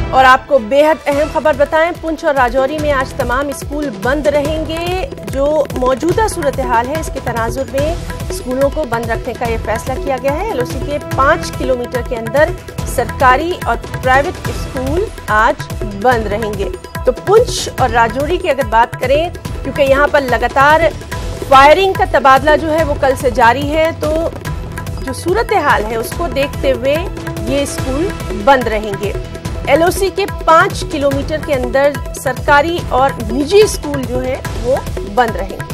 और आपको बेहद अहम खबर बताएं, पुंछ और राजौरी में आज तमाम स्कूल बंद रहेंगे। जो मौजूदा सूरत हाल है, इसके तनाजुर में स्कूलों को बंद रखने का यह फैसला किया गया है। एलओसी के 5 किलोमीटर के अंदर सरकारी और प्राइवेट स्कूल आज बंद रहेंगे। तो पुंछ और राजौरी की अगर बात करें, क्योंकि यहाँ पर लगातार फायरिंग का तबादला जो है वो कल से जारी है, तो जो सूरत हाल है उसको देखते हुए ये स्कूल बंद रहेंगे। एलओसी के 5 किलोमीटर के अंदर सरकारी और निजी स्कूल जो है वो बंद रहेंगे।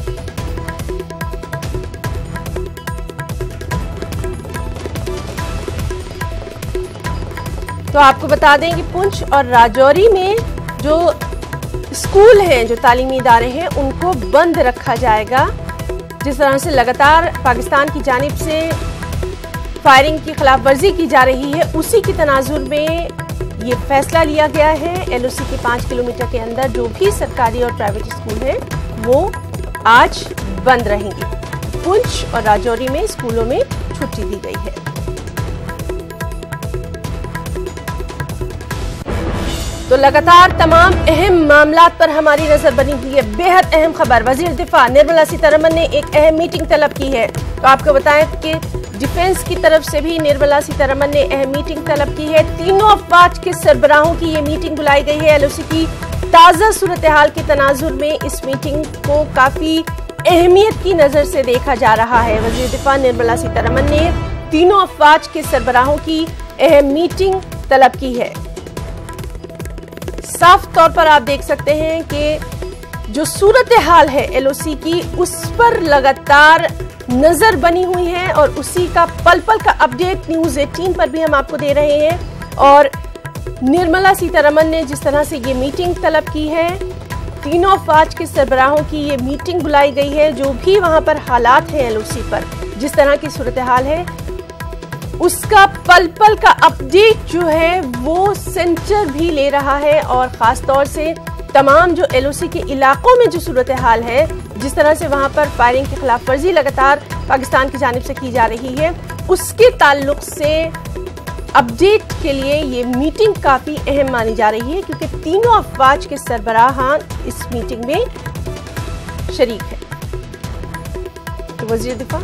तो आपको बता दें कि पुंछ और राजौरी में जो स्कूल हैं, जो तालीमी इदारे हैं, उनको बंद रखा जाएगा। जिस तरह से लगातार पाकिस्तान की जानिब से फायरिंग की खिलाफ वर्जी की जा रही है, उसी की तनाजुर में ये फैसला लिया गया है। एलओसी के 5 किलोमीटर के अंदर जो भी सरकारी और प्राइवेट स्कूल हैं वो आज बंद रहेंगे। पुंछ और राजौरी में स्कूलों में छुट्टी दी गई है। तो लगातार तमाम अहम मामलात पर हमारी नजर बनी हुई है। बेहद अहम खबर, वजीर दिफा निर्मला सीतारमण ने एक अहम मीटिंग तलब की है। तो आपको बताएं कि डिफेंस की तरफ से भी निर्मला सीतारमण ने अहम मीटिंग तलब की है। तीनों अफवाज के सरबराहों की ये मीटिंग बुलाई गई है। एलओसी की ताज़ा सूरत हाल के तनाजुर में इस मीटिंग को काफी अहमियत की नजर से देखा जा रहा है। वजीर दिफा निर्मला सीतारमण ने तीनों अफवाज के सरबराहों की अहम मीटिंग तलब की है। साफ तौर पर आप देख सकते हैं कि जो सूरत हाल है एलओसी की, उस पर लगातार नजर बनी हुई है और उसी का पल पल का अपडेट न्यूज़ 18 पर भी हम आपको दे रहे हैं। और निर्मला सीतारमण ने जिस तरह से ये मीटिंग तलब की है, तीनों अफवाज के सरबराहों की ये मीटिंग बुलाई गई है। जो भी वहां पर हालात हैं एलओसी पर, जिस तरह की सूरत हाल है, उसका पल पल का अपडेट जो है वो सेंटर भी ले रहा है। और खास तौर से तमाम जो एलओसी के इलाकों में जो सूरत हाल है, जिस तरह से वहां पर फायरिंग की खिलाफ वर्जी लगातार पाकिस्तान की जानिब से की जा रही है, उसके ताल्लुक से अपडेट के लिए ये मीटिंग काफी अहम मानी जा रही है, क्योंकि तीनों अफवाज के सरबराहान इस मीटिंग में शरीक है। तो वजीर दिफा